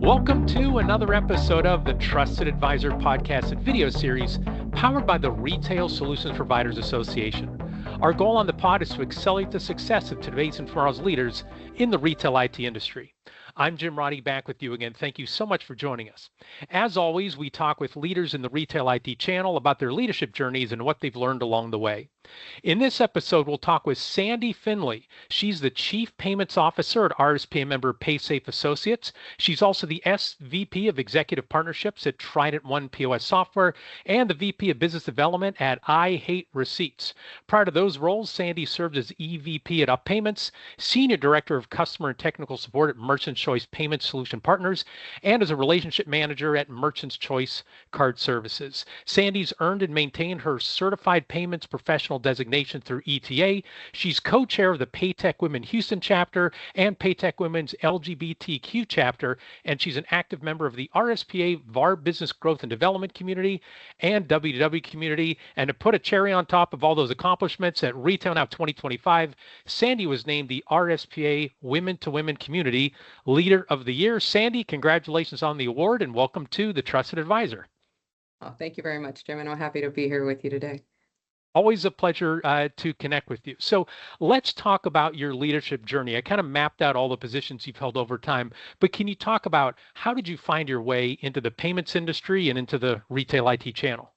Welcome to another episode of the Trusted Advisor podcast and video series powered by the Retail Solutions Providers Association. Our goal on the pod is to accelerate the success of today's and tomorrow's leaders in the retail IT industry. I'm Jim Roddy, back with you again. Thank you so much for joining us. As always, we talk with leaders in the retail IT channel about their leadership journeys and what they've learned along the way. In this episode, we'll talk with Sandee Finley. She's the Chief Payments Officer at RSPA member Paysafe Associates. She's also the SVP of Executive Partnerships at Trident One POS Software and the VP of Business Development at I Hate Receipts. Prior to those roles, Sandee served as EVP at Up Payments, Senior Director of Customer and Technical Support at Merchants Choice Payment Solution Partners, and as a Relationship Manager at Merchants Choice Card Services. Sandee's earned and maintained her Certified Payments Professional designation through ETA. She's co-chair of the Paytech Women Houston chapter and Paytech Women's LGBTQ chapter, and she's an active member of the RSPA VAR Business Growth and Development Community and W2W Community. And to put a cherry on top of all those accomplishments, at Retail Now 2025, Sandee was named the RSPA Women to Women Community Leader of the Year. Sandee, congratulations on the award and welcome to the Trusted Advisor. Oh, thank you very much, Jim, and I'm happy to be here with you today. Always a pleasure to connect with you. So let's talk about your leadership journey. I kind of mapped out all the positions you've held over time, but can you talk about how did you find your way into the payments industry and into the retail IT channel?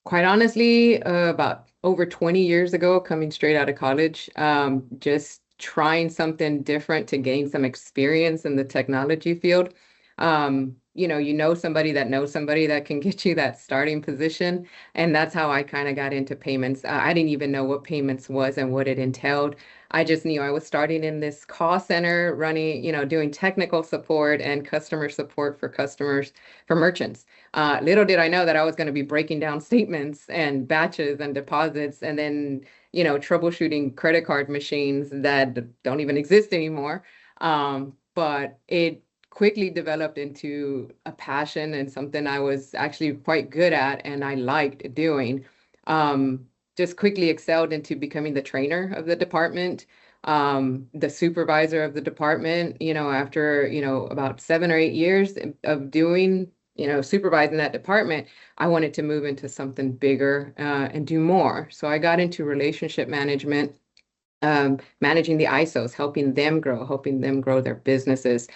Quite honestly, about over 20 years ago, coming straight out of college, just trying something different to gain some experience in the technology field. You know somebody that knows somebody that can get you that starting position. And that's how I kind of got into payments. I didn't even know what payments was and what it entailed. I just knew I was starting in this call center running, doing technical support and customer support for customers, for merchants. Little did I know that I was going to be breaking down statements and batches and deposits and then, troubleshooting credit card machines that don't even exist anymore. But it quickly developed into a passion and something I was actually quite good at and I liked doing. Just quickly excelled into becoming the trainer of the department, the supervisor of the department, after, about 7 or 8 years of doing, supervising that department, I wanted to move into something bigger and do more. So I got into relationship management, managing the ISOs, helping them grow their businesses,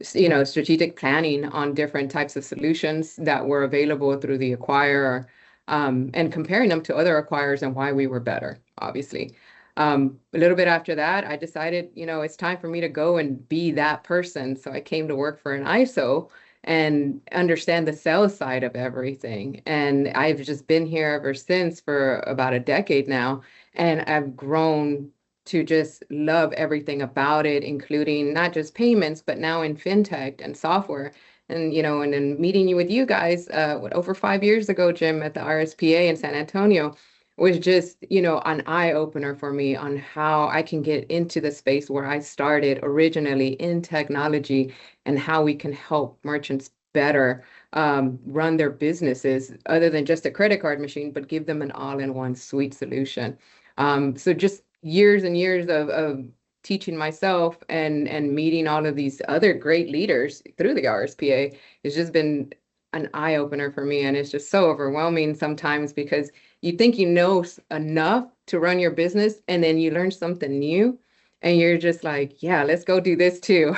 strategic planning on different types of solutions that were available through the acquirer, and comparing them to other acquirers and why we were better, obviously. A little bit after that, I decided, it's time for me to go and be that person. So I came to work for an ISO and understand the sales side of everything. And I've just been here ever since for about a decade now. And I've grown to just love everything about it, including not just payments, but now in fintech and software. And, and then meeting you with you guys, over 5 years ago, Jim, at the RSPA in San Antonio, was just, an eye opener for me on how I can get into the space where I started originally in technology and how we can help merchants better run their businesses other than just a credit card machine, but give them an all-in-one suite solution. So just years and years of teaching myself and meeting all of these other great leaders through the RSPA has just been an eye opener for me. And it's just so overwhelming sometimes because you think you know enough to run your business and then you learn something new and you're just like, yeah, let's go do this too,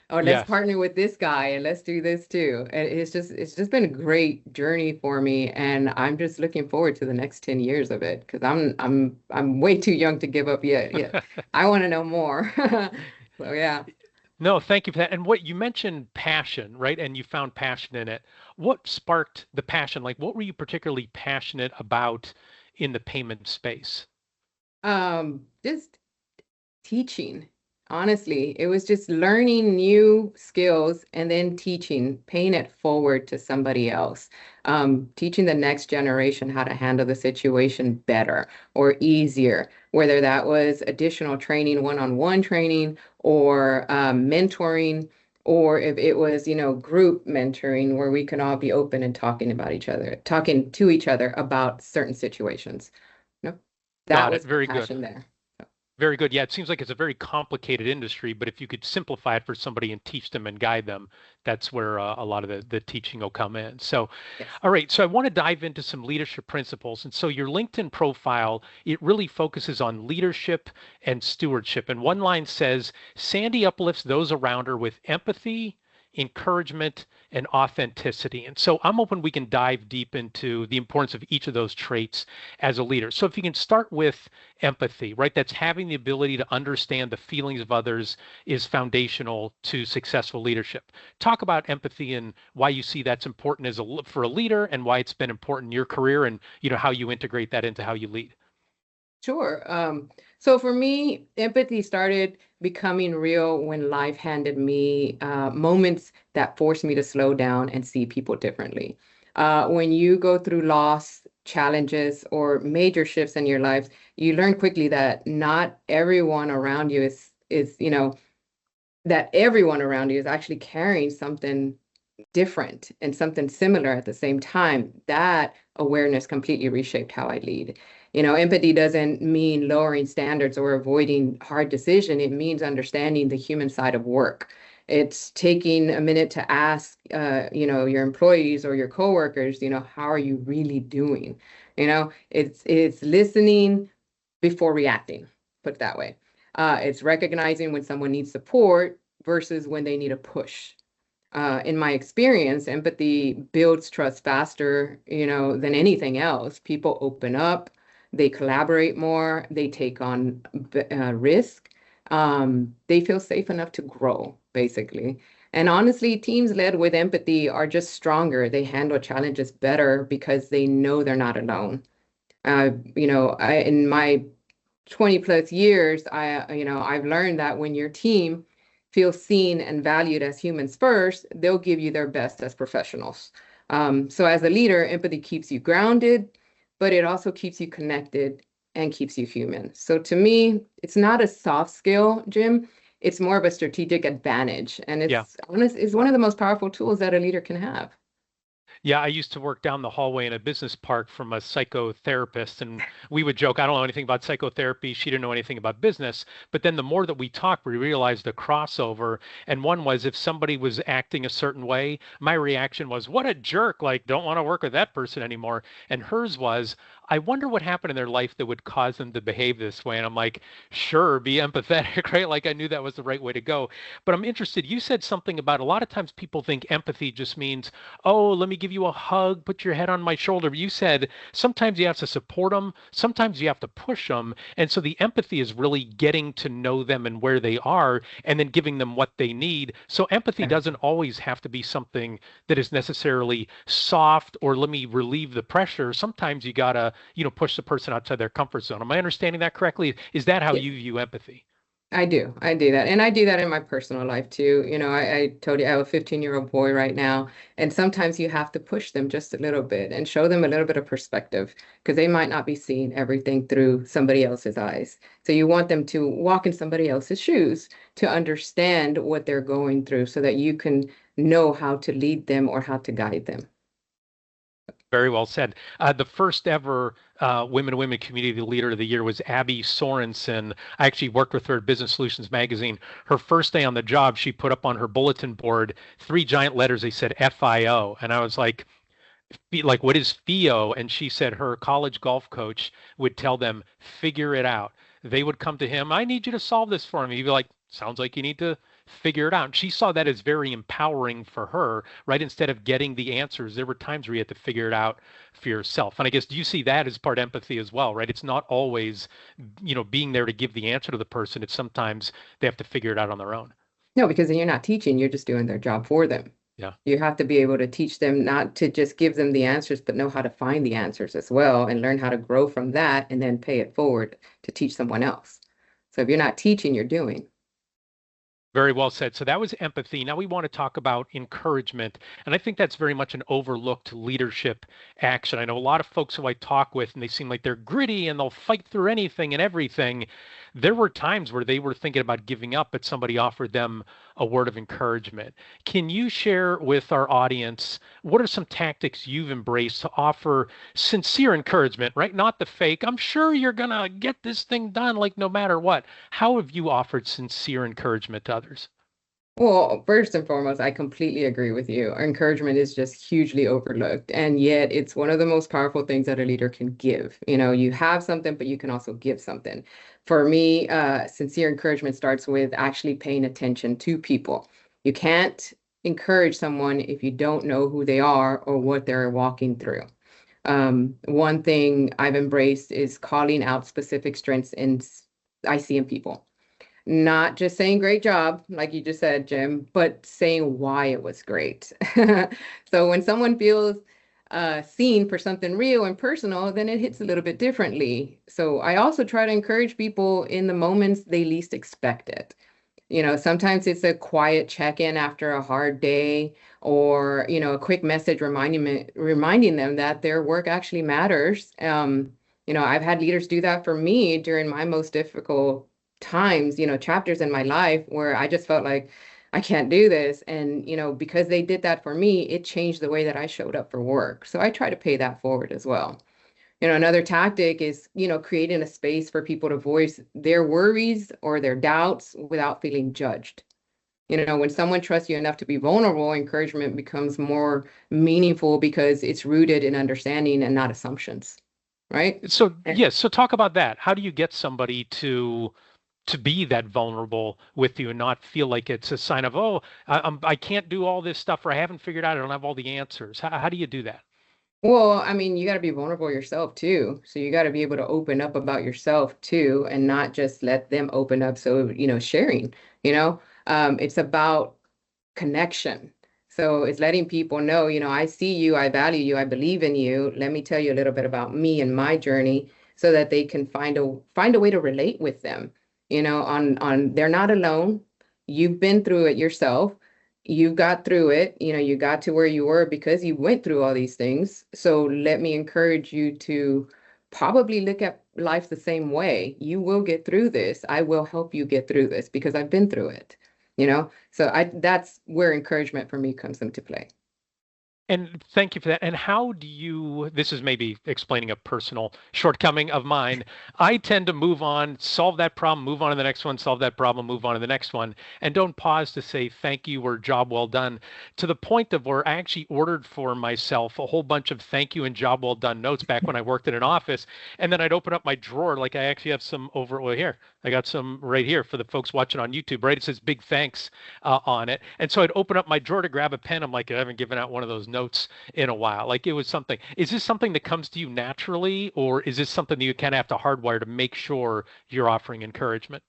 or let's partner with this guy and let's do this too. And it's just been a great journey for me. And I'm just looking forward to the next 10 years of it because I'm way too young to give up yet. Yeah. I want to know more. So yeah. No, thank you for that. And what you mentioned passion, right? And you found passion in it. What sparked the passion? Like, what were you particularly passionate about in the payment space? Just teaching. Honestly, it was just learning new skills and then paying it forward to somebody else, teaching the next generation how to handle the situation better or easier, whether that was additional training, one-on-one training, or mentoring, or if it was, group mentoring where we can all be open and talking to each other about certain situations. That was very passion good. there. Very good. Yeah, it seems like it's a very complicated industry, but if you could simplify it for somebody and teach them and guide them, that's where a lot of the teaching will come in. So, Yes. all right. So I want to dive into some leadership principles. And so your LinkedIn profile, it really focuses on leadership and stewardship. And one line says, Sandee uplifts those around her with empathy, encouragement, and authenticity. And so I'm hoping we can dive deep into the importance of each of those traits as a leader. So if you can start with empathy, right? That's having the ability to understand the feelings of others is foundational to successful leadership. Talk about empathy and why you see that's important for a leader and why it's been important in your career and how you integrate that into how you lead. Sure. So for me, empathy started becoming real when life handed me moments that forced me to slow down and see people differently. When you go through loss, challenges, or major shifts in your life, you learn quickly that not everyone around you that everyone around you is actually carrying something different and something similar at the same time. That awareness completely reshaped how I lead. Empathy doesn't mean lowering standards or avoiding hard decision. It means understanding the human side of work. It's taking a minute to ask, your employees or your coworkers, how are you really doing? It's listening before reacting, put it that way. It's recognizing when someone needs support versus when they need a push. In my experience, empathy builds trust faster, than anything else. People open up, they collaborate more, they take on risk. They feel safe enough to grow, basically. And honestly, teams led with empathy are just stronger. They handle challenges better because they know they're not alone. In my 20 plus years, I've learned that when your team feels seen and valued as humans first, they'll give you their best as professionals. So as a leader, empathy keeps you grounded, but it also keeps you connected and keeps you human. So to me, it's not a soft skill, Jim. It's more of a strategic advantage. And Yeah. it's one of the most powerful tools that a leader can have. Yeah, I used to work down the hallway in a business park from a psychotherapist, and we would joke, I don't know anything about psychotherapy. She didn't know anything about business. But then the more that we talked, we realized the crossover. And one was if somebody was acting a certain way, my reaction was, what a jerk, like, don't want to work with that person anymore. And hers was, I wonder what happened in their life that would cause them to behave this way. And I'm like, sure, be empathetic, right? Like I knew that was the right way to go. But I'm interested, you said something about a lot of times people think empathy just means, oh, let me give you a hug, put your head on my shoulder. But you said sometimes you have to support them, sometimes you have to push them. And so the empathy is really getting to know them and where they are and then giving them what they need. So empathy doesn't always have to be something that is necessarily soft or let me relieve the pressure. Sometimes you gotta, push the person outside their comfort zone. Am I understanding that correctly? Is that how you view empathy? I do. I do that. And I do that in my personal life too. I told you I have a 15-year-old boy right now. And sometimes you have to push them just a little bit and show them a little bit of perspective because they might not be seeing everything through somebody else's eyes. So you want them to walk in somebody else's shoes to understand what they're going through so that you can know how to lead them or how to guide them. Very well said. The first ever Women to Women Community Leader of the Year was Abby Sorensen. I actually worked with her at Business Solutions Magazine. Her first day on the job, she put up on her bulletin board 3 giant letters. They said FIO. And I was like, what is FIO? And she said her college golf coach would tell them, figure it out. They would come to him, I need you to solve this for me. He'd be like, sounds like you need to figure it out. And she saw that as very empowering for her, right? Instead of getting the answers, there were times where you had to figure it out for yourself. And I guess, do you see that as part empathy as well, right? It's not always, being there to give the answer to the person. It's sometimes they have to figure it out on their own. No, because then you're not teaching, you're just doing their job for them. Yeah. You have to be able to teach them not to just give them the answers, but know how to find the answers as well and learn how to grow from that and then pay it forward to teach someone else. So if you're not teaching, you're doing. Very well said. So that was empathy. Now we want to talk about encouragement. And I think that's very much an overlooked leadership action. I know a lot of folks who I talk with, and they seem like they're gritty and they'll fight through anything and everything. There were times where they were thinking about giving up, but somebody offered them a word of encouragement. Can you share with our audience what are some tactics you've embraced to offer sincere encouragement, right? Not the fake, I'm sure you're going to get this thing done, like no matter what. How have you offered sincere encouragement to others? Well, first and foremost, I completely agree with you. Encouragement is just hugely overlooked, and yet it's one of the most powerful things that a leader can give. You have something, but you can also give something. For me, sincere encouragement starts with actually paying attention to people. You can't encourage someone if you don't know who they are or what they're walking through. One thing I've embraced is calling out specific strengths I see in people. Not just saying great job, like you just said, Jim, but saying why it was great. So when someone feels seen for something real and personal, then it hits a little bit differently. So I also try to encourage people in the moments they least expect it. Sometimes it's a quiet check-in after a hard day, or a quick message reminding them that their work actually matters. I've had leaders do that for me during my most difficult times, chapters in my life where I just felt like I can't do this. And, because they did that for me, it changed the way that I showed up for work. So I try to pay that forward as well. Another tactic is, creating a space for people to voice their worries or their doubts without feeling judged. When someone trusts you enough to be vulnerable, encouragement becomes more meaningful because it's rooted in understanding and not assumptions, right? So, yes, so talk about that. How do you get somebody to be that vulnerable with you and not feel like it's a sign of, oh, I can't do all this stuff, or I haven't figured out, I don't have all the answers. How do you do that? Well, I mean, you got to be vulnerable yourself too. So you got to be able to open up about yourself too, and not just let them open up. So, sharing, it's about connection. So it's letting people know, I see you, I value you, I believe in you. Let me tell you a little bit about me and my journey so that they can find a way to relate with them, on they're not alone. You've been through it yourself. You got through it, you got to where you were because you went through all these things. So let me encourage you to probably look at life the same way. You will get through this. I will help you get through this because I've been through it, So that's where encouragement for me comes into play. And thank you for that. And how do you, this is maybe explaining a personal shortcoming of mine. I tend to move on, solve that problem, move on to the next one, solve that problem, move on to the next one, and don't pause to say thank you or job well done, to the point of where I actually ordered for myself a whole bunch of thank you and job well done notes back when I worked in an office. And then I'd open up my drawer, like I actually have some over, well, here, I got some right here for the folks watching on YouTube, right? It says big thanks on it. And so I'd open up my drawer to grab a pen. I'm like, I haven't given out one of those notes in a while. Like it was something. Is this something that comes to you naturally, or is this something that you kind of have to hardwire to make sure you're offering encouragement?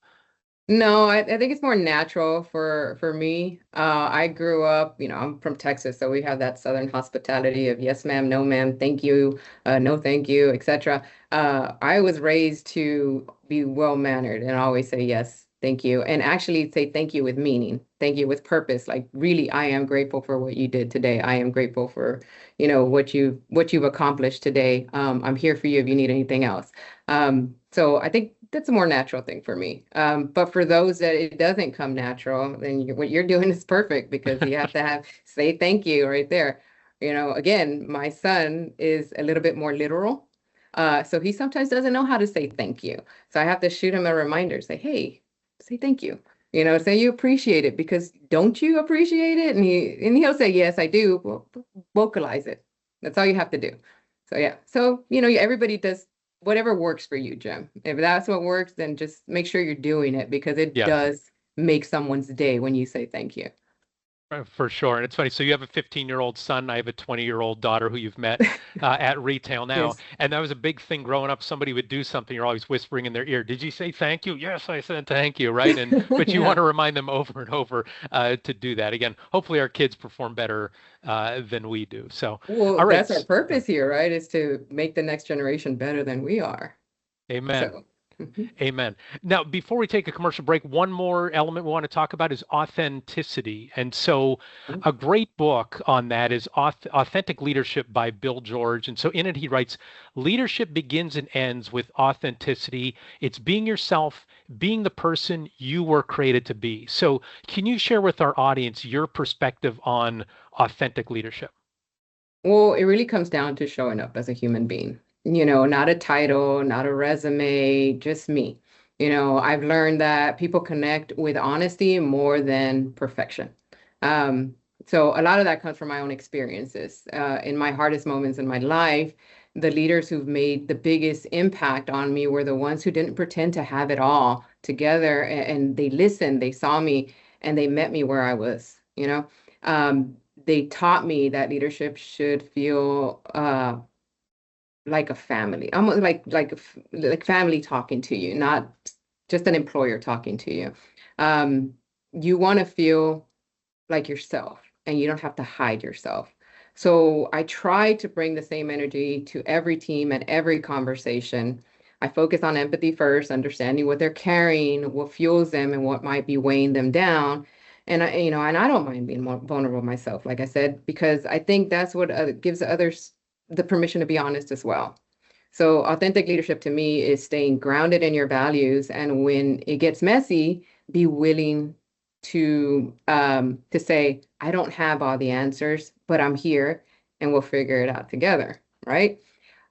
No, I think it's more natural for me. I grew up, I'm from Texas, so we have that Southern hospitality of yes, ma'am, no, ma'am, thank you, no, thank you, etc. I was raised to be well-mannered and always say yes, thank you, and actually say thank you with meaning, thank you with purpose. Like really, I am grateful for what you did today. I am grateful for, what you've accomplished today. I'm here for you if you need anything else. So I think that's a more natural thing for me. But for those that it doesn't come natural, then what you're doing is perfect because you have to say thank you right there. Again, my son is a little bit more literal. So he sometimes doesn't know how to say thank you. So I have to shoot him a reminder, say, hey, say thank you. Say you appreciate it because don't you appreciate it? And he'll say, yes, I do. Well, vocalize it. That's all you have to do. So yeah. So, everybody does whatever works for you, Jim. If that's what works, then just make sure you're doing it because it Yeah. does make someone's day when you say thank you. For sure. And it's funny. So you have a 15-year-old son. I have a 20-year-old daughter who you've met at retail now. Yes. And that was a big thing growing up. Somebody would do something. You're always whispering in their ear, did you say thank you? Yes, I said thank you. Right. But you want Yeah. to remind them over and over to do that. Again, hopefully our kids perform better than we do. So, Well, all right. that's our purpose here, right? Is to make the next generation better than we are. Amen. So. Mhm. Amen. Now, before we take a commercial break, one more element we want to talk about is authenticity. And so, a great book on that is Authentic Leadership by Bill George. And so, in it, he writes, leadership begins and ends with authenticity. It's being yourself, being the person you were created to be. So, can you share with our audience your perspective on authentic leadership? Well, it really comes down to showing up as a human being, not a title, not a resume, just me. I've learned that people connect with honesty more than perfection. Um, so a lot of that comes from my own experiences. In my hardest moments in my life, the leaders who've made the biggest impact on me were the ones who didn't pretend to have it all together, and they listened, they saw me, and they met me where I was. They taught me that leadership should feel like a family, almost like family talking to you, not just an employer talking to you. Um, you want to feel like yourself, and you don't have to hide yourself. So I try to bring the same energy to every team and every conversation. I focus on empathy first, understanding what they're carrying, what fuels them, and what might be weighing them down. And I don't mind being more vulnerable myself, like I said, because I think that's what gives others the permission to be honest as well. So authentic leadership to me is staying grounded in your values, and when it gets messy, be willing to say, I don't have all the answers, but I'm here and we'll figure it out together, right?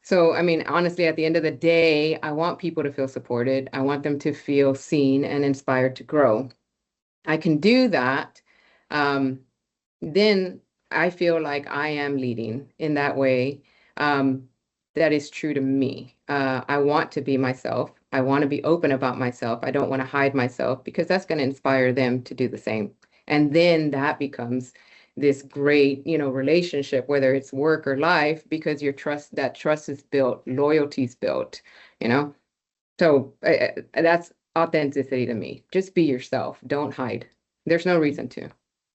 So, I mean, honestly, at the end of the day, I want people to feel supported. I want them to feel seen and inspired to grow. I can do that. Um, then I feel like I am leading in that way. Um, that is true to me. I want to be myself. I want to be open about myself. I don't want to hide myself because that's going to inspire them to do the same. And then that becomes this great, relationship, whether it's work or life, because that trust is built, loyalty is built, you know? So that's authenticity to me. Just be yourself. Don't hide. There's no reason to.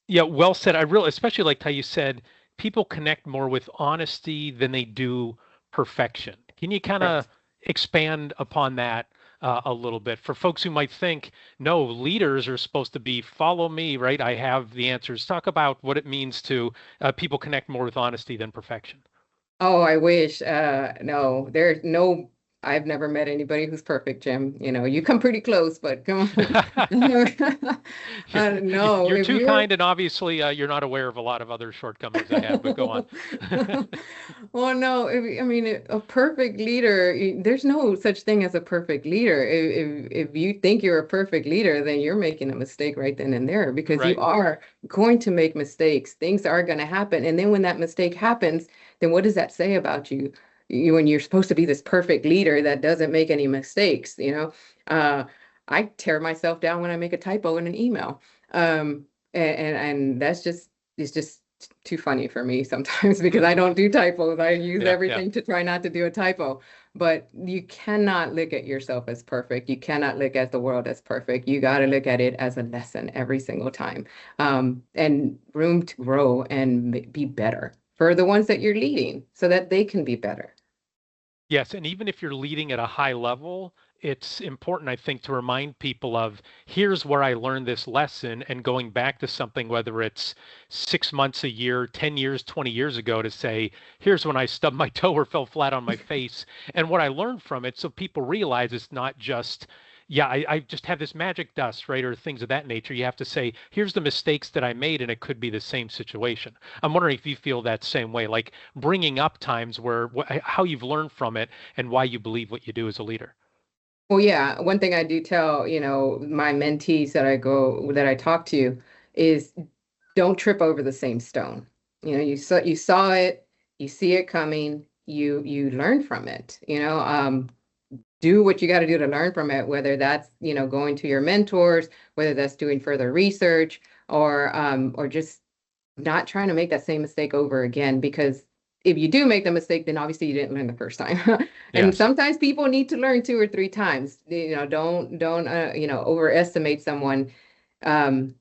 Yeah, well said. I really especially liked how you said people connect more with honesty than they do perfection. Can you kind of Correct. expand upon that a little bit for folks who might think, no, leaders are supposed to be follow me, right? I have the answers. Talk about what it means to people connect more with honesty than perfection. Oh, I wish. No, there's no, I've never met anybody who's perfect, Jim. You come pretty close, but come on. You're, No, you're if too you're kind, and obviously you're not aware of a lot of other shortcomings I have, but go on. Well, no, I mean, a perfect leader, there's no such thing as a perfect leader. If you think you're a perfect leader, then you're making a mistake right then and there, because you Right. are going to make mistakes. Things are going to happen. And then when that mistake happens, then what does that say about you? When you're supposed to be this perfect leader that doesn't make any mistakes. Uh, I tear myself down when I make a typo in an email. And that's just, it's just too funny for me sometimes because I don't do typos. I use Yeah, yeah. everything to try not to do a typo. But you cannot look at yourself as perfect. You cannot look at the world as perfect. You got to look at it as a lesson every single time, and room to grow and be better for the ones that you're leading so that they can be better. Yes, and even if you're leading at a high level, it's important, I think, to remind people of here's where I learned this lesson and going back to something, whether it's 6 months, a year, 10 years, 20 years ago, to say, here's when I stubbed my toe or fell flat on my face and what I learned from it. So people realize it's not just, yeah, I just have this magic dust, right? Or things of that nature. You have to say, here's the mistakes that I made, and it could be the same situation. I'm wondering if you feel that same way, like bringing up times where how you've learned from it and why you believe what you do as a leader. Well, yeah, one thing I do tell, my mentees that I talk to is don't trip over the same stone. You saw it, you see it coming, you learn from it. Do what you got to do to learn from it, whether that's, going to your mentors, whether that's doing further research, or just not trying to make that same mistake over again. Because if you do make the mistake, then obviously you didn't learn the first time. And Yes. sometimes people need to learn 2 or 3 times. Don't overestimate someone um,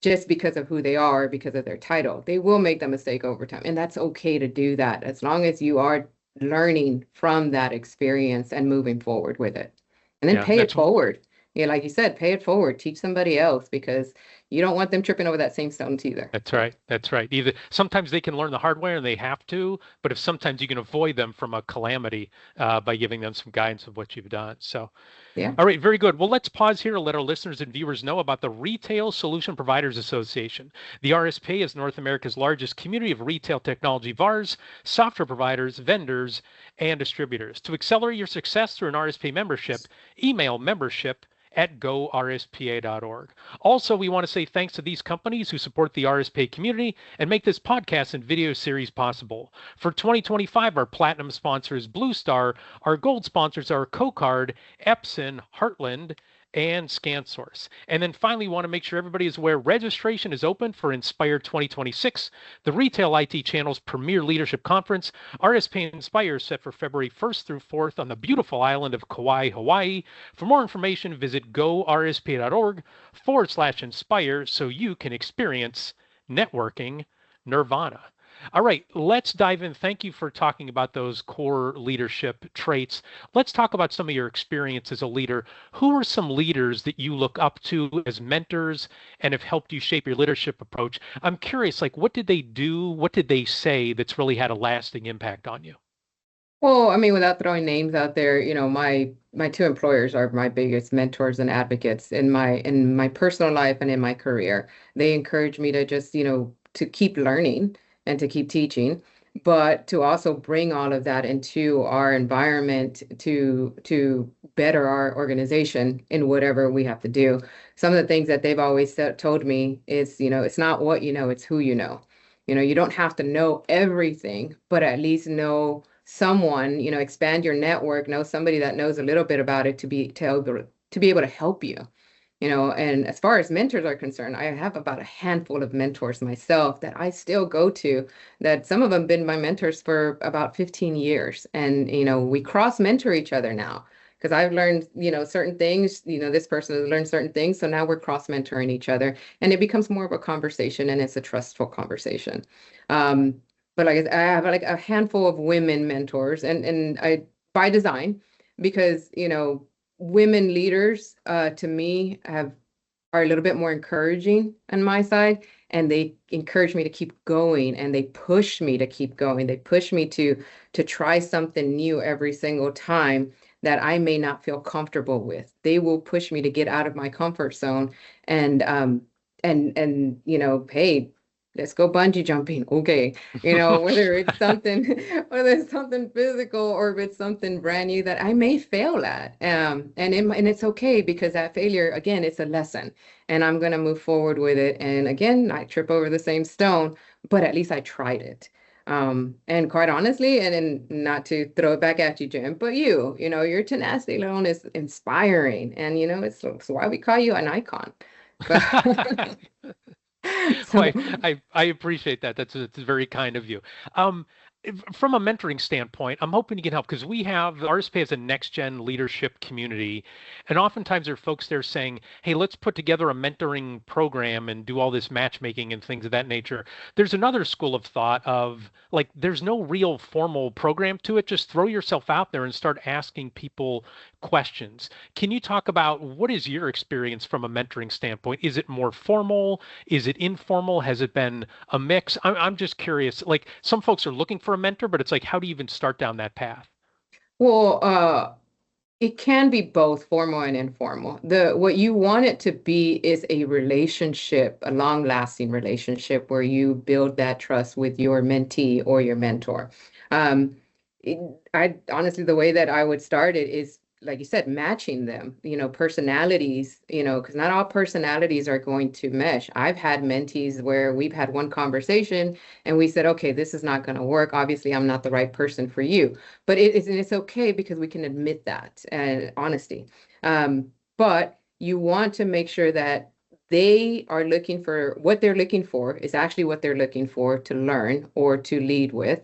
just because of who they are, because of their title. They will make the mistake over time, and that's okay to do that as long as you are learning from that experience and moving forward with it. And then Yeah, pay it that's forward. Yeah, like you said, pay it forward. Teach somebody else because you don't want them tripping over that same stones either. That's right. That's right. Either sometimes they can learn the hard way and they have to, but if sometimes you can avoid them from a calamity by giving them some guidance of what you've done. So, Yeah. all right, very good. Well, let's pause here to let our listeners and viewers know about the Retail Solution Providers Association. The RSPA is North America's largest community of retail technology VARs, software providers, vendors, and distributors. To accelerate your success through an RSPA membership, email membership@gorspa.org. Also, we want to say thanks to these companies who support the RSPA community and make this podcast and video series possible. For 2025, our platinum sponsor is Blue Star. Our gold sponsors are CoCard, Epson, Heartland, and ScanSource. And then finally, we want to make sure everybody is aware registration is open for Inspire 2026, the Retail IT Channel's premier leadership conference. RSP Inspire is set for February 1st through 4th on the beautiful island of Kauai, Hawaii. For more information, visit gorspa.org/inspire so you can experience networking nirvana. All right, let's dive in. Thank you for talking about those core leadership traits. Let's talk about some of your experience as a leader. Who are some leaders that you look up to as mentors and have helped you shape your leadership approach? I'm curious, like, what did they do? What did they say that's really had a lasting impact on you? Well, I mean, without throwing names out there, my two employers are my biggest mentors and advocates in my personal life and in my career. They encourage me to just, to keep learning and to keep teaching, but to also bring all of that into our environment to better our organization in whatever we have to do. Some of the things that they've always told me is, it's not what you know, it's who you know. You don't have to know everything, but at least know someone, expand your network, know somebody that knows a little bit about it to be able to help you. And as far as mentors are concerned, I have about a handful of mentors myself that I still go to, that some of them been my mentors for about 15 years. And, we cross mentor each other now because I've learned, certain things, this person has learned certain things. So now we're cross mentoring each other and it becomes more of a conversation and it's a trustful conversation. But like I have like a handful of women mentors and I by design because, women leaders to me are a little bit more encouraging on my side and they encourage me to keep going and they push me to keep going. They push me to try something new every single time that I may not feel comfortable with. They will push me to get out of my comfort zone and hey, let's go bungee jumping. Okay. Whether it's something, whether it's something physical or if it's something brand new that I may fail at. And it's okay because that failure, again, it's a lesson and I'm going to move forward with it. And again, I trip over the same stone, but at least I tried it. And quite honestly, and not to throw it back at you, Jim, but your tenacity alone is inspiring. And, it's why we call you an icon. But Well, so I appreciate that. That's very kind of you. From a mentoring standpoint, I'm hoping you can help because we have RSP as a next gen leadership community. And oftentimes there are folks there saying, hey, let's put together a mentoring program and do all this matchmaking and things of that nature. There's another school of thought of like, there's no real formal program to it. Just throw yourself out there and start asking people questions. Can you talk about what is your experience from a mentoring standpoint? Is it more formal? Is it informal? Has it been a mix? I'm just curious. Like some folks are looking for a mentor, but it's like, how do you even start down that path? well, it can be both formal and informal. What you want it to be is a relationship, a long-lasting relationship where you build that trust with your mentee or your mentor. Um, it, I honestly, the way that I would start it is, like you said, matching them, personalities, because not all personalities are going to mesh. I've had mentees where we've had one conversation and we said, okay, this is not going to work. Obviously, I'm not the right person for you. But it's okay because we can admit that and honesty. But you want to make sure that they are looking for what they're looking for is actually what they're looking for to learn or to lead with.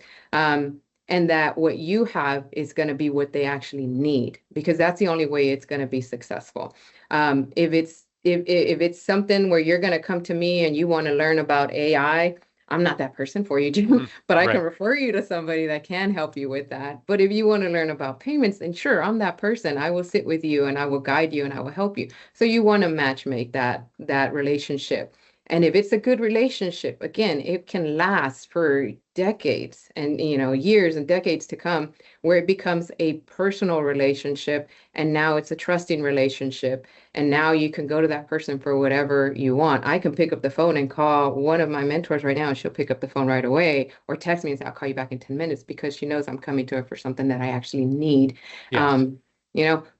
And that what you have is going to be what they actually need, because that's the only way it's going to be successful. If it's something where you're going to come to me and you want to learn about AI, I'm not that person for you, Jim, but I can Right. refer you to somebody that can help you with that. But if you want to learn about payments, then sure, I'm that person. I will sit with you and I will guide you and I will help you. So you want to match make that relationship. And if it's a good relationship, again, it can last for decades and years and decades to come, where it becomes a personal relationship and now it's a trusting relationship. And now you can go to that person for whatever you want. I can pick up the phone and call one of my mentors right now, and she'll pick up the phone right away or text me and say, I'll call you back in 10 minutes because she knows I'm coming to her for something that I actually need. Yes.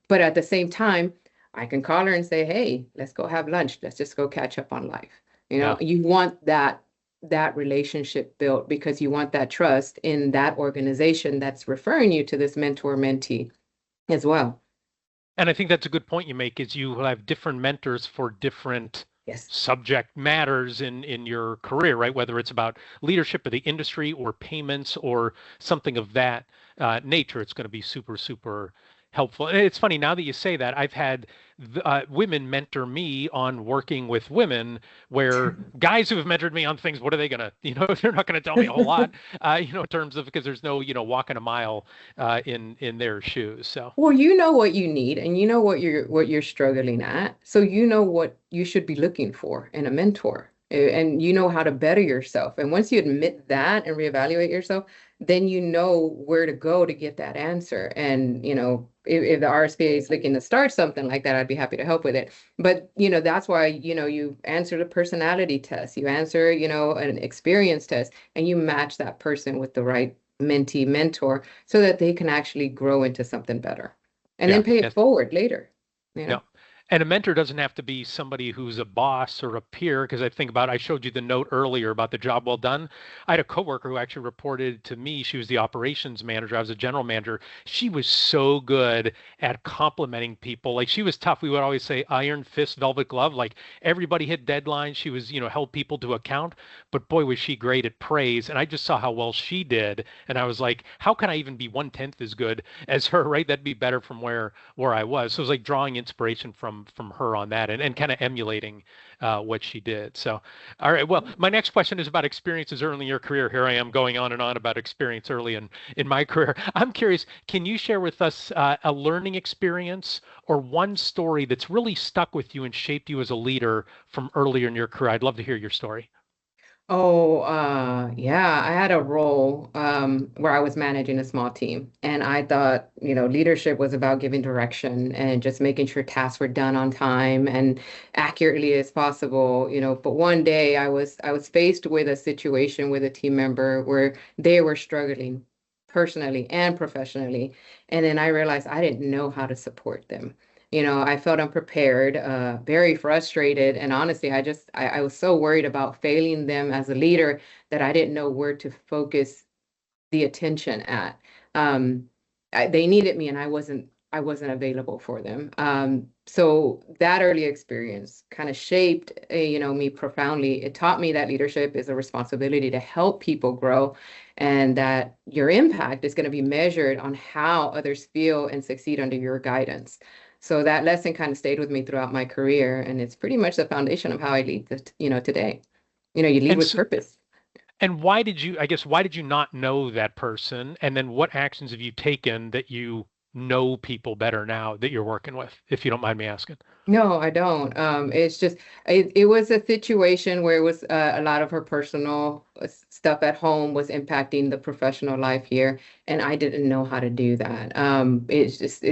But at the same time, I can call her and say, hey, let's go have lunch. Let's just go catch up on life. Yeah. You want that relationship built because you want that trust in that organization that's referring you to this mentor mentee as well. And I think that's a good point you make is you have different mentors for different Yes. subject matters in your career, right? Whether it's about leadership of the industry or payments or something of that nature, it's going to be super, super helpful. And it's funny now that you say that, I've had women mentor me on working with women where guys who have mentored me on things, what are they going to, they're not going to tell me a whole lot, in terms of, because there's no, walking a mile in their shoes. So, Well, you know what you need and you know what you're struggling at. So you know what you should be looking for in a mentor. And you know how to better yourself. And once you admit that and reevaluate yourself, then you know where to go to get that answer. And if the RSPA is looking to start something like that, I'd be happy to help with it. But that's why you answer the personality test, you answer an experience test, and you match that person with the right mentee mentor so that they can actually grow into something better and yeah. then pay it Yes. forward later, you Yeah. know? And a mentor doesn't have to be somebody who's a boss or a peer, because I showed you the note earlier about the job well done. I had a coworker who actually reported to me. She was the operations manager. I was a general manager. She was so good at complimenting people. Like she was tough. We would always say iron fist, velvet glove. Like everybody hit deadlines. She was, held people to account. But boy, was she great at praise. And I just saw how well she did. And I was like, how can I even be 1/10 as good as her, right? That'd be better from where I was. So it was like drawing inspiration from her on that and kind of emulating what she did. So, all right. Well, my next question is about experiences early in your career. Here I am going on and on about experience early in my career. I'm curious, can you share with us a learning experience or one story that's really stuck with you and shaped you as a leader from earlier in your career? I'd love to hear your story. Oh, yeah, I had a role where I was managing a small team, and I thought, leadership was about giving direction and just making sure tasks were done on time and accurately as possible, But one day I was faced with a situation with a team member where they were struggling personally and professionally, and then I realized I didn't know how to support them. I felt unprepared, very frustrated. And honestly, I was so worried about failing them as a leader that I didn't know where to focus the attention at. Um, they needed me and I wasn't available for them. So that early experience kind of shaped, me profoundly. It taught me that leadership is a responsibility to help people grow and that your impact is going to be measured on how others feel and succeed under your guidance. So that lesson kind of stayed with me throughout my career, and it's pretty much the foundation of how I lead, today. You lead And with so, purpose. and why did you not know that person? And then what actions have you taken that you know people better now that you're working with, if you don't mind me asking? No, I don't. It's just it was a situation where it was a lot of her personal stuff at home was impacting the professional life here, and I didn't know how to do that. It's just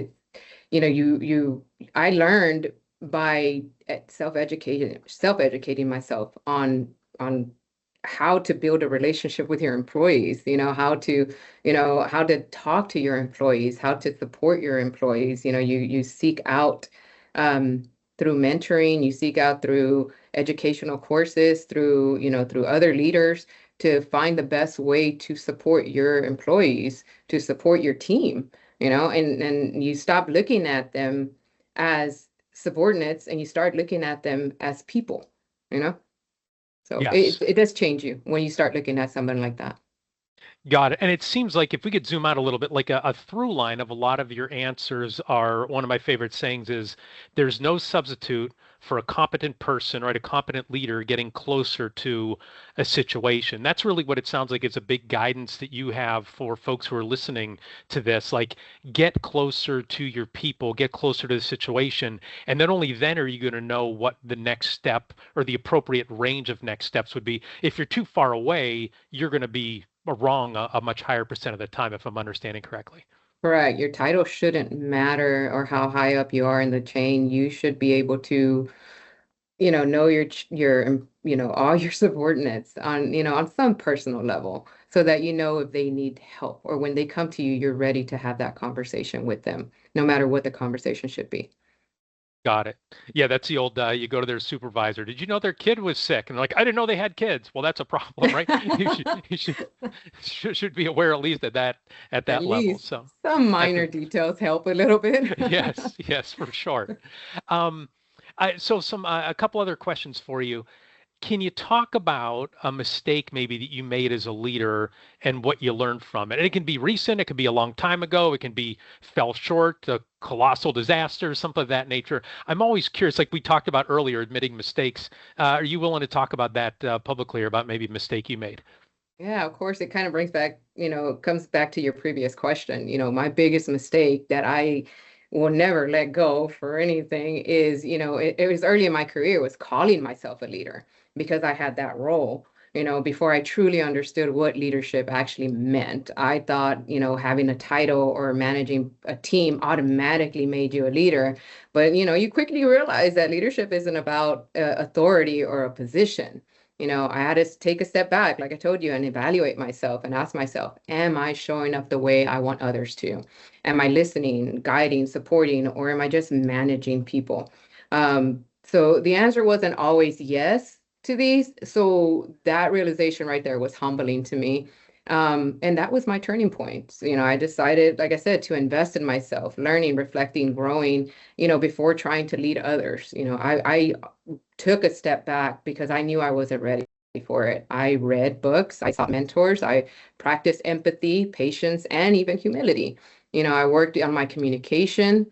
I learned by self-educating myself on how to build a relationship with your employees, how to talk to your employees, how to support your employees. You seek out um, through mentoring, you seek out through educational courses, through other leaders to find the best way to support your employees, to support your team, and you stop looking at them as subordinates and you start looking at them as people, you know? So it, Yes. it does change you when you start looking at someone like that. Got it. And it seems like if we could zoom out a little bit, like a through line of a lot of your answers are one of my favorite sayings is there's no substitute for a competent person, right? A competent leader getting closer to a situation. That's really what it sounds like is a big guidance that you have for folks who are listening to this. Like, get closer to your people, get closer to the situation. And then only then are you going to know what the next step or the appropriate range of next steps would be. If you're too far away, you're going to be wrong a much higher percent of the time, if I'm understanding correctly. Correct. Your title shouldn't matter or how high up you are in the chain. You should be able to, know all your subordinates on, on some personal level so that you know if they need help or when they come to you, you're ready to have that conversation with them, no matter what the conversation should be. Got it. Yeah, that's the old, you go to their supervisor. Did you know their kid was sick? And they're like, I didn't know they had kids. Well, that's a problem, right? You should be aware at least at At that level. least So some that's minor details help a little bit. yes, yes, for sure. Um, so a couple other questions for you. Can you talk about a mistake maybe that you made as a leader and what you learned from it? And it can be recent, it can be a long time ago, it can be fell short, a colossal disaster, something of that nature. I'm always curious, like we talked about earlier, admitting mistakes. Are you willing to talk about that publicly or about maybe a mistake you made? Yeah, of course, it kind of brings back, comes back to your previous question. My biggest mistake that I will never let go for anything is, it was early in my career, was calling myself a leader because I had that role. Before I truly understood what leadership actually meant, I thought, having a title or managing a team automatically made you a leader. But, you quickly realize that leadership isn't about authority or a position. I had to take a step back, like I told you, and evaluate myself and ask myself, am I showing up the way I want others to? Am I listening, guiding, supporting, or am I just managing people? So the answer wasn't always yes to these. So that realization right there was humbling to me. And that was my turning point. I decided, like I said, to invest in myself, learning, reflecting, growing, before trying to lead others. I took a step back because I knew I wasn't ready for it. I read books, I sought mentors, I practiced empathy, patience, and even humility. I worked on my communication,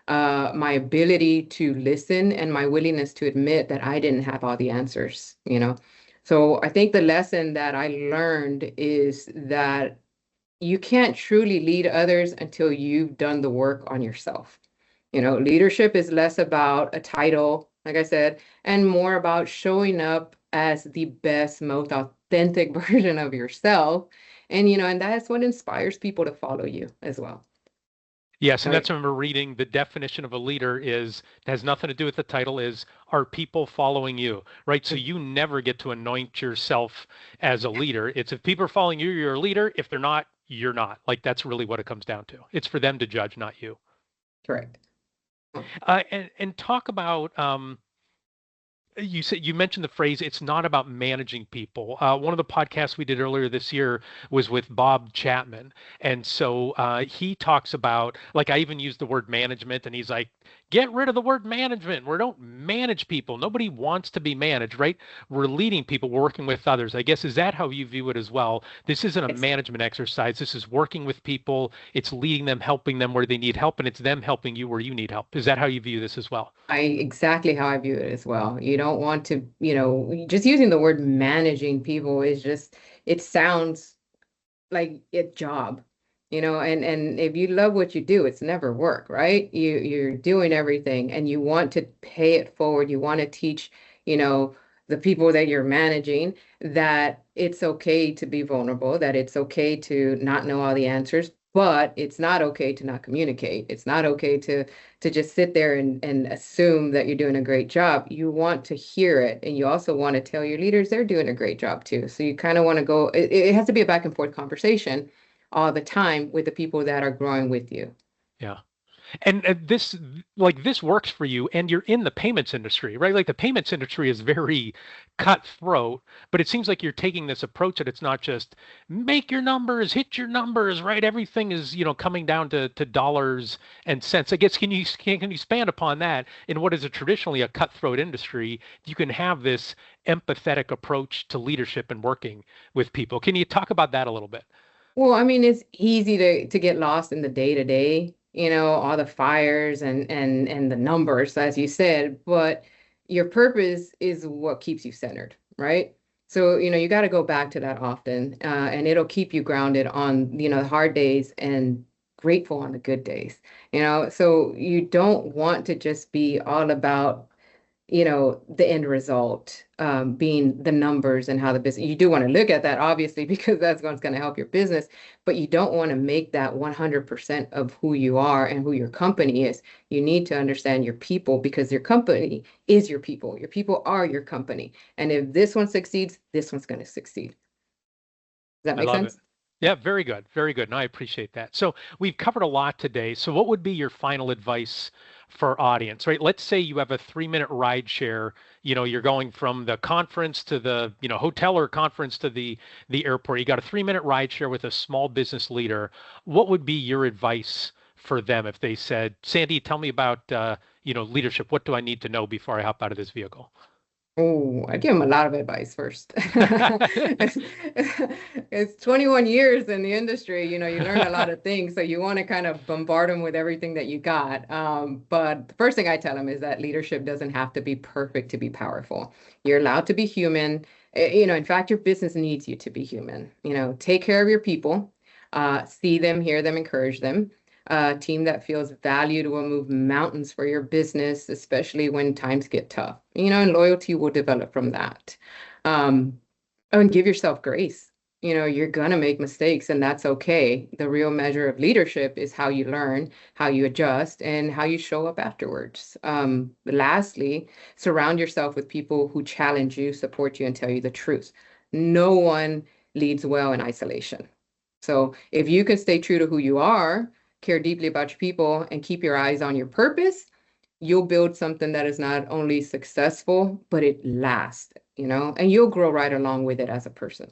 my ability to listen, and my willingness to admit that I didn't have all the answers. So I think the lesson that I learned is that you can't truly lead others until you've done the work on yourself. Leadership is less about a title, like I said, and more about showing up as the best, most authentic version of yourself. And that's what inspires people to follow you as well. Yes, and Right. that's when we're reading the definition of a leader is has nothing to do with the title is are people following you, right? So you never get to anoint yourself as a leader. It's if people are following you, you're a leader. If they're not, you're not. Like that's really what it comes down to. It's for them to judge, not you. Correct. And talk about you said you mentioned the phrase it's not about managing people. One of the podcasts we did earlier this year was with Bob Chapman, and so he talks about like I even used the word management, and he's like, get rid of the word management. We don't manage people. Nobody wants to be managed, right? We're leading people. We're working with others. I guess is that how you view it as well? This isn't a Yes. management exercise. This is working with people. It's leading them, helping them where they need help, and it's them helping you where you need help. Is that how you view this as well? Exactly how I view it as well. You don't want to, just using the word managing people is just, it sounds like a job, and if you love what you do, it's never work, right? You're doing everything and you want to pay it forward. You want to teach, you know, the people that you're managing that it's okay to be vulnerable, that it's okay to not know all the answers, but it's not okay to not communicate. It's not okay to just sit there and assume that you're doing a great job. You want to hear it, and you also want to tell your leaders they're doing a great job too. So you kind of want to go, it has to be a back and forth conversation all the time with the people that are growing with you. Yeah. And this like this works for you and you're in the payments industry, right? Like the payments industry is very cutthroat, but it seems like you're taking this approach that it's not just make your numbers, hit your numbers, right? Everything is, coming down to dollars and cents. I guess can you expand upon that in what is a traditionally a cutthroat industry? You can have this empathetic approach to leadership and working with people. Can you talk about that a little bit? Well, I mean, it's easy to get lost in the day to day, all the fires and the numbers, as you said, but your purpose is what keeps you centered, right? So, you got to go back to that often, and it'll keep you grounded on, the hard days and grateful on the good days, So you don't want to just be all about the end result being the numbers and how the business, you do want to look at that, obviously, because that's what's going to help your business, but you don't want to make that 100% of who you are and who your company is. You need to understand your people because your company is your people. Your people are your company. And if this one succeeds, this one's going to succeed. Does that I make love it. sense? Yeah, very good. Very good. No, I appreciate that. So we've covered a lot today. So what would be your final advice for our audience, right? Let's say you have a 3-minute ride share. You're going from the conference to the, hotel or conference to the airport. You got a 3-minute ride share with a small business leader. What would be your advice for them if they said, Sandee, tell me about, leadership. What do I need to know before I hop out of this vehicle? Oh, I give them a lot of advice first. It's 21 years in the industry, you learn a lot of things, so you want to kind of bombard them with everything that you got. But the first thing I tell them is that leadership doesn't have to be perfect to be powerful. You're allowed to be human. In fact, your business needs you to be human. Take care of your people, see them, hear them, encourage them. A team that feels valued will move mountains for your business, especially when times get tough. And loyalty will develop from that. Um, and give yourself grace. You're gonna make mistakes, and that's okay. The real measure of leadership is how you learn, how you adjust, and how you show up afterwards. Lastly, surround yourself with people who challenge you, support you, and tell you the truth. No one leads well in isolation. So if you can stay true to who you are, care deeply about your people, and keep your eyes on your purpose, you'll build something that is not only successful, but it lasts, and you'll grow right along with it as a person.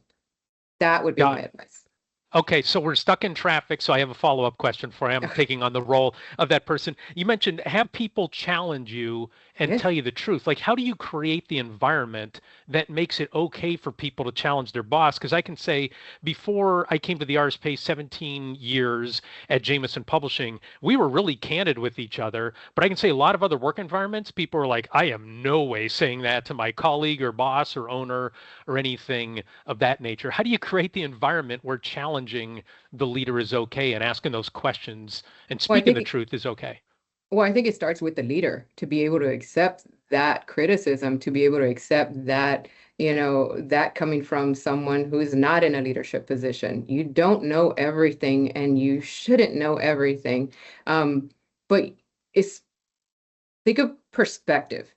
That would be my Got advice. Okay, so we're stuck in traffic, so I have a follow-up question for you. I'm taking on the role of that person. You mentioned have people challenge you and Yes. tell you the truth. Like, how do you create the environment that makes it okay for people to challenge their boss? Because I can say, before I came to the RSPA 17 years at Jameson Publishing, we were really candid with each other. But I can say a lot of other work environments, people are like, I am no way saying that to my colleague or boss or owner or anything of that nature. How do you create the environment where challenging the leader is okay and asking those questions and Well, I speaking the think truth is okay? well, I think it starts with the leader to be able to accept that criticism, to be able to accept that, that coming from someone who's not in a leadership position. You don't know everything and you shouldn't know everything. But it's think of perspective.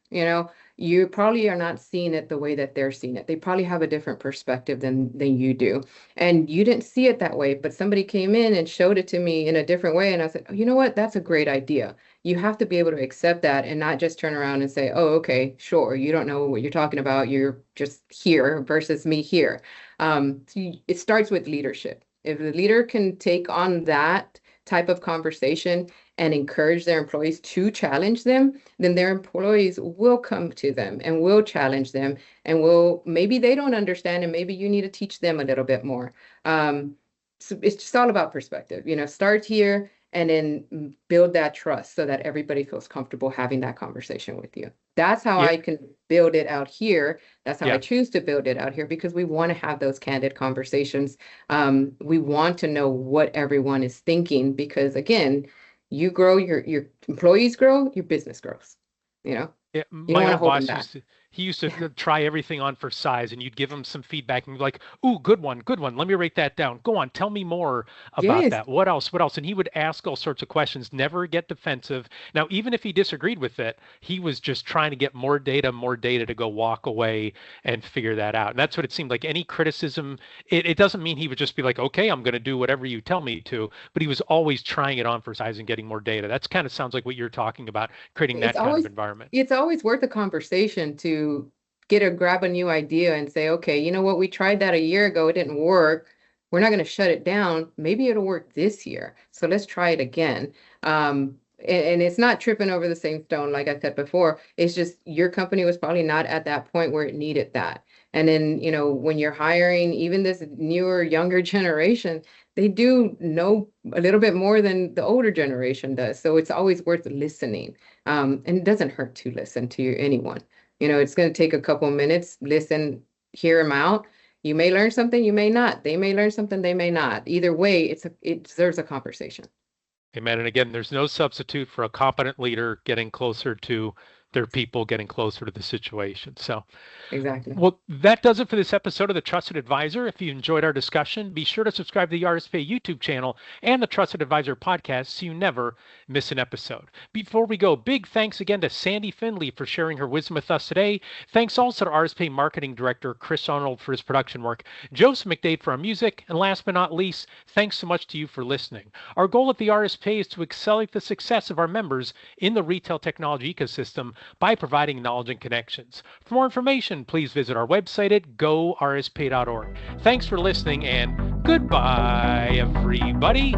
You probably are not seeing it the way that they're seeing it. They probably have a different perspective than you do. And you didn't see it that way, but somebody came in and showed it to me in a different way. And I said, oh, you know what? That's a great idea. You have to be able to accept that and not just turn around and say, oh, okay, sure. You don't know what you're talking about. You're just here versus me here. It starts with leadership. If the leader can take on that type of conversation and encourage their employees to challenge them, then their employees will come to them and will challenge them and will, maybe they don't understand and maybe you need to teach them a little bit more. So it's just all about perspective, start here and then build that trust so that everybody feels comfortable having that conversation with you. That's how Yeah, I can build it out here. That's how I yeah. choose to build it out here because we want to have those candid conversations. We want to know what everyone is thinking because again, you grow, your employees grow, your business grows. You know, Yeah, you don't my want to old hold them boss back. he used to try everything on for size, and you'd give him some feedback and be like, "Ooh, good one, good one. Let me write that down. Go on, tell me more about Yes, that. What else? What else?" And he would ask all sorts of questions, never get defensive. Now, even if he disagreed with it, he was just trying to get more data to go walk away and figure that out. And that's what it seemed like. Any criticism, it doesn't mean he would just be like, "Okay, I'm going to do whatever you tell me to," but he was always trying it on for size and getting more data. That's kind of sounds like what you're talking about, creating it's that kind of always environment. it's always worth a conversation to grab a new idea and say, okay, you know what, we tried that a year ago, it didn't work. We're not going to shut it down. Maybe it'll work this year. So let's try it again. And it's not tripping over the same stone, like I said before. It's just your company was probably not at that point where it needed that. And then, when you're hiring even this newer, younger generation, they do know a little bit more than the older generation does. So it's always worth listening. And it doesn't hurt to listen to anyone. It's going to take a couple minutes, listen, hear them out. You may learn something, you may not. They may learn something, they may not. Either way, it deserves a conversation. Amen. And again, there's no substitute for a competent leader getting closer to their people, getting closer to the situation. So, exactly. Well, that does it for this episode of The Trusted Advisor. If you enjoyed our discussion, be sure to subscribe to the RSPA YouTube channel and the Trusted Advisor podcast so you never miss an episode. Before we go, big thanks again to Sandee Finley for sharing her wisdom with us today. Thanks also to RSPA Marketing Director Chris Arnold for his production work, Joseph McDade for our music, and last but not least, thanks so much to you for listening. Our goal at the RSPA is to accelerate the success of our members in the retail technology ecosystem by providing knowledge and connections. For more information, please visit our website at gorspa.org. Thanks for listening, and goodbye, everybody.